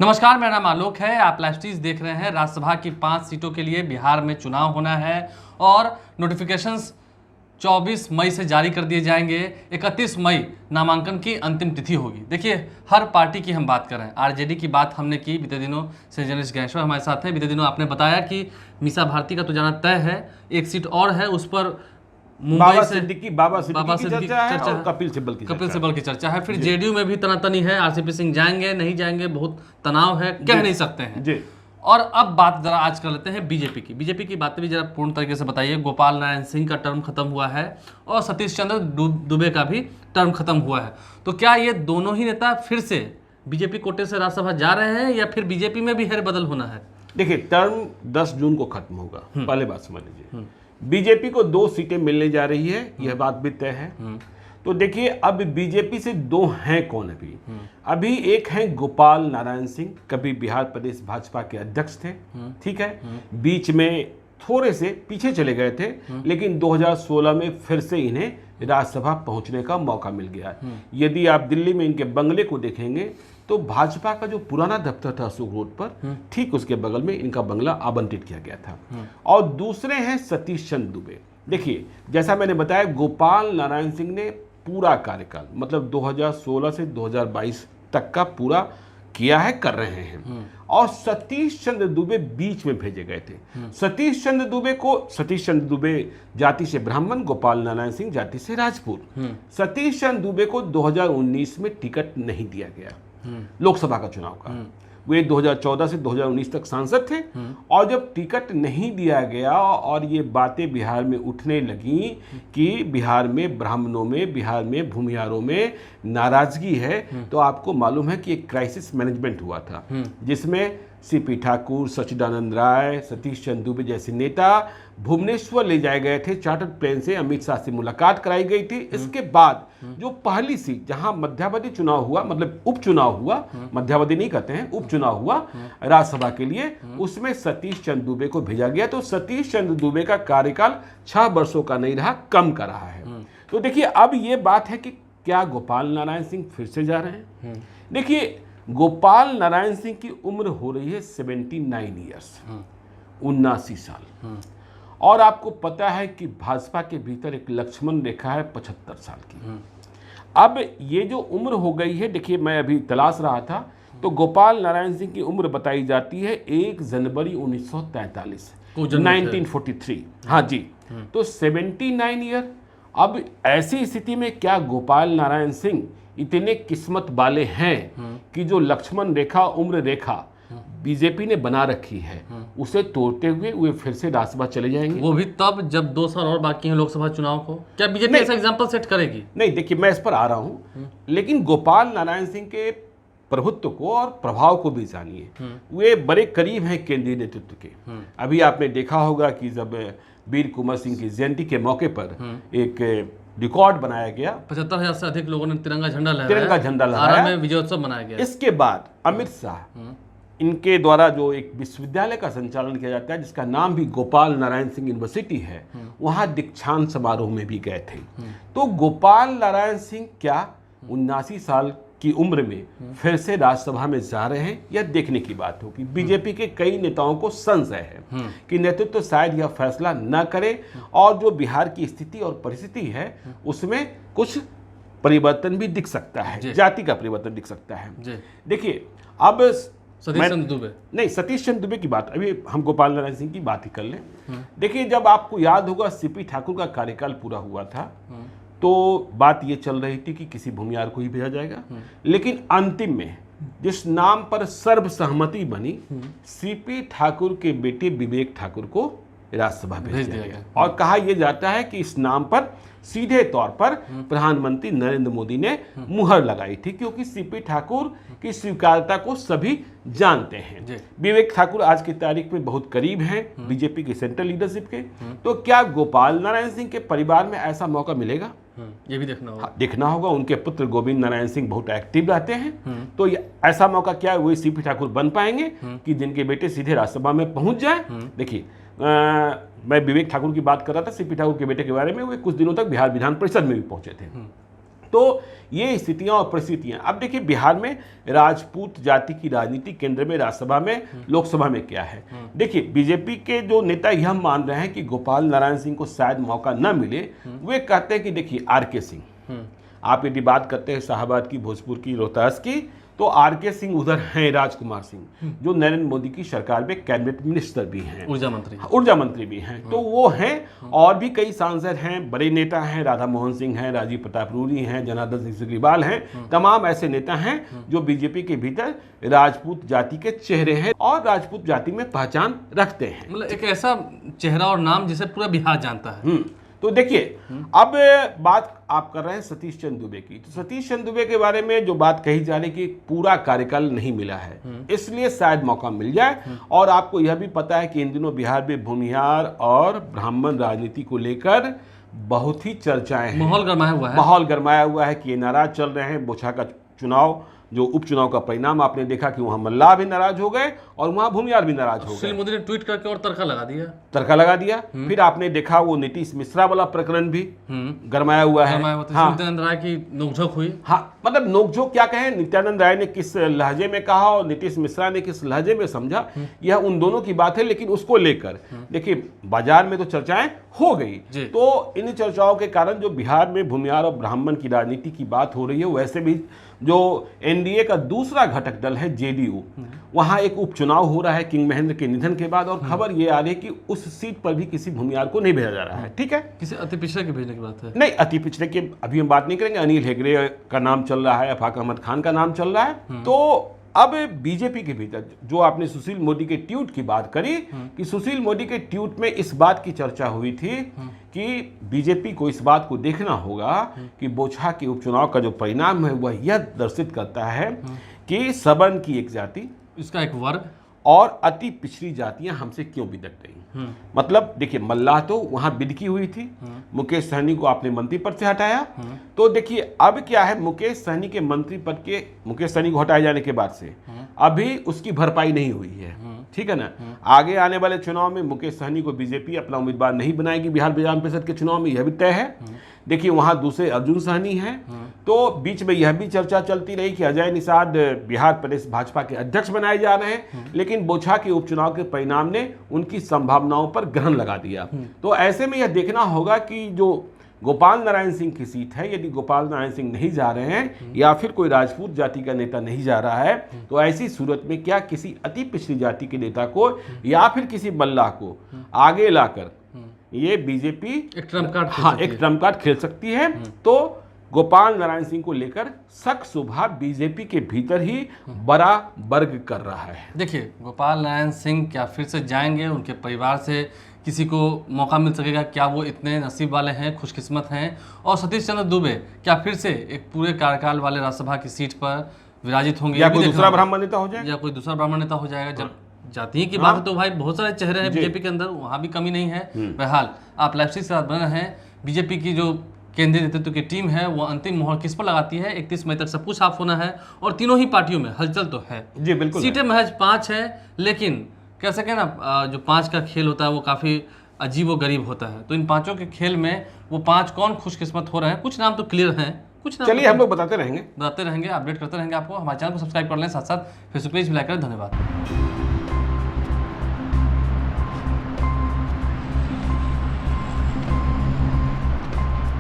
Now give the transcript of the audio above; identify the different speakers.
Speaker 1: नमस्कार, मेरा नाम आलोक है। आप लाइव देख रहे हैं। राज्यसभा की 5 सीटों के लिए बिहार में चुनाव होना है और नोटिफिकेशंस 24 मई से जारी कर दिए जाएंगे। 31 मई नामांकन की अंतिम तिथि होगी। देखिए, हर पार्टी की हम बात कर रहे हैं। आरजेडी की बात हमने की बीते दिनों से। जर्नलिस्ट ज्ञानेश्वर हमारे साथ हैं। बीते दिनों आपने बताया कि मीसा भारती का तो जाना तय है, एक सीट और है, उस पर
Speaker 2: बाबा सिद्दीकी की चर्चा है और कपिल सिब्बल की चर्चा है।
Speaker 1: फिर जेडीयू में भी तनातनी है, आरसीपी सिंह जाएंगे नहीं जाएंगे, बहुत तनाव है, कह नहीं सकते हैं
Speaker 2: जी।
Speaker 1: और अब बात जरा आज कर लेते हैं बीजेपी की बातें भी जरा पूर्ण तरीके से बताइए। गोपाल नारायण सिंह का टर्म खत्म हुआ है और सतीश चंद्र दुबे का भी टर्म खत्म हुआ है। तो क्या ये दोनों ही नेता फिर से बीजेपी कोटे से राज्यसभा जा रहे हैं या फिर बीजेपी में भी हेरबदल होना है?
Speaker 2: देखिए, टर्म 10 जून को खत्म होगा। पहले बात समझ लीजिए, बीजेपी को 2 सीटें मिलने जा रही है, यह बात भी तय है। तो देखिए, अब बीजेपी से 2 हैं कौन अभी एक हैं गोपाल नारायण सिंह, कभी बिहार प्रदेश भाजपा के अध्यक्ष थे, ठीक है, बीच में थोड़े से पीछे चले गए थे, लेकिन 2016 में फिर से इन्हें राज्यसभा पहुंचने का मौका मिल गया। यदि आप दिल्ली में इनके बंगले को देखेंगे तो भाजपा का जो पुराना दफ्तर था अशोक रोड पर, ठीक उसके बगल में इनका बंगला आवंटित किया गया था। और दूसरे हैं सतीश चंद्र दुबे। देखिए, जैसा मैंने बताया, गोपाल नारायण सिंह ने पूरा कार्यकाल मतलब 2016 से 2022 तक का पूरा किया है, कर रहे हैं। और सतीश चंद्र दुबे बीच में भेजे गए थे। सतीश चंद्र दुबे जाति से ब्राह्मण, गोपाल नारायण सिंह जाति से राजपूत। सतीश चंद्र दुबे को 2019 में टिकट नहीं दिया गया लोकसभा का चुनाव का। वे 2014 से 2019 तक सांसद थे और जब टिकट नहीं दिया गया और ये बातें बिहार में उठने लगी कि बिहार में ब्राह्मणों में, बिहार में भूमिहारों में नाराजगी है, तो आपको मालूम है कि एक क्राइसिस मैनेजमेंट हुआ था जिसमें सीपी ठाकुर, सच्चिदानंद राय, सतीश चंद्र दुबे जैसे नेता भुवनेश्वर ले जाए गए थे चार्टर्ड प्लेन से, अमित शाह से मुलाकात कराई गई थी। इसके बाद जो पहली सीट जहां मध्यावधि चुनाव हुआ, मतलब उपचुनाव हुआ, मध्यावधि नहीं कहते हैं, उपचुनाव हुआ राज्यसभा के लिए, उसमें सतीश चंद्र दुबे को भेजा गया। तो सतीश चंद्र दुबे का कार्यकाल 6 वर्षों का नहीं रहा, कम का रहा है। तो देखिए, अब ये बात है कि क्या गोपाल नारायण सिंह फिर से जा रहे हैं? देखिए, गोपाल नारायण सिंह की उम्र हो रही है 79 ईयर्स, 79 साल। और आपको पता है कि भाजपा के भीतर एक लक्ष्मण रेखा है 75 साल की। अब ये जो उम्र हो गई है, देखिए मैं अभी तलाश रहा था तो गोपाल नारायण सिंह की उम्र बताई जाती है 1 जनवरी 1943, 1943। हाँ जी, तो 79 ईयर। अब ऐसी स्थिति में क्या गोपाल नारायण सिंह इतने किस्मत वाले हैं कि जो लक्ष्मण रेखा, उम्र रेखा बीजेपी ने बना रखी है, उसे तोड़ते हुए वे फिर से राज्यसभा चले जाएंगे?
Speaker 1: वो भी तब जब 2 साल और बाकी हैं लोकसभा चुनाव को। क्या बीजेपी ऐसा एग्जांपल सेट करेगी?
Speaker 2: नहीं, देखिए मैं इस पर आ रहा हूं, लेकिन गोपाल नारायण सिंह के प्रभुत्व को और प्रभाव को भी जानिए। वे बड़े करीब हैं केंद्रीय नेतृत्व के। अभी आपने देखा होगा कि जब वीर कुंवर सिंह की जयंती के मौके पर एक रिकॉर्ड बनाया गया,
Speaker 1: 75,000 से अधिक लोगों ने तिरंगा झंडा लहराया, में विजयोत्सव मनाया गया।
Speaker 2: इसके बाद अमित शाह, इनके द्वारा जो एक विश्वविद्यालय का संचालन किया जाता है जिसका नाम भी गोपाल नारायण सिंह यूनिवर्सिटी है, वहां दीक्षांत समारोह में भी गए थे। तो गोपाल नारायण सिंह क्या 79 साल की उम्र में फिर से राज्यसभा में जा रहे हैं, यह देखने की बात होगी। बीजेपी के कई नेताओं को संशय है कि नेतृत्व शायद यह फैसला न करे और जो बिहार की स्थिति और परिस्थिति है उसमें कुछ परिवर्तन भी दिख सकता है, जाति का परिवर्तन दिख सकता है। देखिए, अब
Speaker 1: सतीश चंद्र दुबे
Speaker 2: नहीं, सतीश चंद्र दुबे की बात, अभी हम गोपाल नारायण सिंह की बात ही कर लें। देखिए, जब आपको याद होगा सीपी ठाकुर का कार्यकाल पूरा हुआ था तो बात ये चल रही थी कि किसी भूमिहार को ही भेजा जाएगा, लेकिन अंतिम में जिस नाम पर सर्वसहमति बनी, सीपी ठाकुर के बेटे विवेक ठाकुर को राज्यसभा भेज दिया गया। और कहा यह जाता है कि इस नाम पर सीधे तौर पर प्रधानमंत्री नरेंद्र मोदी ने मुहर लगाई थी, क्योंकि सीपी ठाकुर की स्वीकार्यता को सभी जानते हैं। विवेक ठाकुर आज की तारीख में बहुत करीब हैं बीजेपी की सेंट्रल लीडरशिप के। तो क्या गोपाल नारायण सिंह के परिवार में ऐसा मौका मिलेगा?
Speaker 1: ये भी देखना होगा।
Speaker 2: उनके पुत्र गोविंद नारायण सिंह बहुत एक्टिव रहते हैं, तो ऐसा मौका क्या वही सीपी ठाकुर बन पाएंगे कि जिनके बेटे सीधे राज्यसभा में पहुंच जाए? देखिए, मैं विवेक ठाकुर की बात कर रहा था, सीपी ठाकुर के बेटे के बारे में। वे कुछ दिनों तक बिहार विधान परिषद में भी पहुंचे थे। तो ये स्थितियां और परिस्थितियां। अब देखिए बिहार में राजपूत जाति की राजनीति केंद्र में, राज्यसभा में, लोकसभा में क्या है। देखिए बीजेपी के जो नेता यह मान रहे हैं कि गोपाल नारायण सिंह को शायद मौका न मिले। वे कहते हैं कि देखिए आर.के. सिंह, आप यदि बात करते हैं शाहबाद की, भोजपुर की, रोहतास की, तो आर.के. सिंह उधर हैं, राजकुमार सिंह जो नरेंद्र मोदी की सरकार में कैबिनेट मिनिस्टर भी हैं, ऊर्जा मंत्री भी हैं, तो वो हैं। और भी कई सांसद हैं, बड़े नेता हैं, राधा मोहन सिंह हैं, राजीव प्रताप रूडी हैं, जनार्दन सिंह सिग्रीवाल हैं। तमाम ऐसे नेता हैं जो बीजेपी के भीतर राजपूत जाति के चेहरे हैं और राजपूत जाति में पहचान रखते हैं।
Speaker 1: मतलब एक ऐसा चेहरा और नाम जिसे पूरा बिहार जानता है।
Speaker 2: तो देखिए अब बात आप कर रहे हैं सतीश चंद्र दुबे की। तो सतीश चंद्र दुबे के बारे में जो बात कही जा रही कि पूरा कार्यकाल नहीं मिला है, इसलिए शायद मौका मिल जाए। और आपको यह भी पता है कि इन दिनों बिहार में भूमिहार और ब्राह्मण राजनीति को लेकर बहुत ही चर्चाएं हैं, माहौल गरमाया हुआ है कि ये नाराज चल रहे हैं। बोछा का चुनाव, जो उपचुनाव का परिणाम आपने देखा कि वहां मल्लाह भी नाराज हो गए और वहां भूमिहार भी नाराज हो गए।
Speaker 1: सुशील मोदी ने ट्वीट करके और तड़का लगा दिया।
Speaker 2: फिर आपने देखा वो नीतीश मिश्रा वाला प्रकरण भी गरमाया हुआ है।
Speaker 1: नित्यानंद राय की नोकझोंक हुई।
Speaker 2: हाँ, मतलब नोकझोंक क्या कहें, नित्यानंद राय ने किस लहजे में कहा और नीतीश मिश्रा ने किस लहजे में समझा, यह उन दोनों की बात है। लेकिन उसको लेकर देखिए बाजार में तो चर्चाएं हो गई। तो इन चर्चाओं के कारण जो बिहार में भूमिहार और ब्राह्मण की राजनीति की बात हो रही है, वैसे भी जो एनडीए का दूसरा घटक दल है जेडीयू, वहां एक उपचुनाव हो रहा है किंग महेंद्र के निधन के बाद। और खबर ये आ रही है कि उस सीट पर भी किसी भूमिहार को नहीं भेजा जा रहा है। ठीक है,
Speaker 1: किसी अति पिछड़े के भेजने की बात है
Speaker 2: नहीं, अति पिछड़े के अभी हम बात नहीं करेंगे। अनिल हेगड़े का नाम चल रहा है, अफाक अहमद खान का नाम चल रहा है। तो अब बीजेपी के भीतर जो आपने सुशील मोदी के ट्वीट की बात करी कि सुशील मोदी के ट्वीट में इस बात की चर्चा हुई थी कि बीजेपी को इस बात को देखना होगा कि बोछा के उपचुनाव का जो परिणाम है वह यह दर्शित करता है कि सवर्ण की एक जाति,
Speaker 1: इसका एक वर्ग
Speaker 2: और अति पिछड़ी जातियां हमसे क्यों बिदक रही। मतलब देखिए मल्लाह तो वहां बिदकी हुई थी, मुकेश सहनी को आपने मंत्री पद से हटाया। तो देखिए अब क्या है, मुकेश सहनी के मंत्री पद के, मुकेश सहनी को हटाए जाने के बाद से अभी उसकी भरपाई नहीं हुई है। ठीक है ना, आगे आने वाले चुनाव में मुकेश सहनी को बीजेपी अपना उम्मीदवार नहीं बनाएगी बिहार विधान परिषद के चुनाव में, यह भी तय है। देखिए वहां दूसरे अर्जुन सहनी हैं। तो बीच में यह भी चर्चा चलती रही कि अजय निषाद बिहार प्रदेश भाजपा के अध्यक्ष बनाए जा रहे हैं, लेकिन बोछा के उपचुनाव के परिणाम ने उनकी संभावनाओं पर ग्रहण लगा दिया। तो ऐसे में यह देखना होगा कि जो गोपाल नारायण सिंह की सीट है, यदि गोपाल नारायण सिंह नहीं जा रहे हैं या फिर कोई राजपूत जाति का नेता नहीं जा रहा है, तो ऐसी सूरत में क्या किसी अति पिछड़ी जाति के नेता को या फिर किसी मल्लाह को आगे लाकर ये बीजेपी
Speaker 1: एक ट्रम्प कार्ड,
Speaker 2: हाँ, एक ट्रम्प कार्ड खेल सकती है। तो गोपाल नारायण सिंह को लेकर शक शुबा बीजेपी के भीतर ही बड़ा वर्ग कर रहा है।
Speaker 1: देखिए गोपाल नारायण सिंह क्या फिर से जाएंगे, उनके परिवार से किसी को मौका मिल सकेगा, क्या वो इतने नसीब वाले हैं, खुशकिस्मत हैं? और सतीश चंद्र दुबे क्या फिर से एक पूरे कार्यकाल वाले राज्यसभा की सीट पर विराजित होंगे,
Speaker 2: या कोई दूसरा ब्राह्मण नेता हो जाएगा,
Speaker 1: या कोई दूसरा ब्राह्मण नेता हो जाएगा? जब जाति की बात है तो भाई बहुत सारे चेहरे हैं बीजेपी के अंदर, वहाँ भी कमी नहीं है। बहरहाल आप लाइव से साथ बने हैं। बीजेपी की जो केंद्रीय नेतृत्व की टीम है वो अंतिम मोहर किस पर लगाती है, 31 मई तक सब कुछ साफ होना है। और तीनों ही पार्टियों में हलचल तो है
Speaker 2: जी, बिल्कुल।
Speaker 1: सीटें महज 5 है, लेकिन कह सके ना जो 5 का खेल होता है वो काफ़ी अजीब व गरीब होता है। तो इन 5 के खेल में वो 5 कौन खुशकिस्मत हो रहे हैं, कुछ नाम तो क्लियर हैं, कुछ नाम
Speaker 2: चलिए हम लोग बताते रहेंगे,
Speaker 1: अपडेट करते रहेंगे आपको। हमारे चैनल को सब्सक्राइब कर लें, साथ साथ फेसबुक पेज भी लाइक करें। धन्यवाद।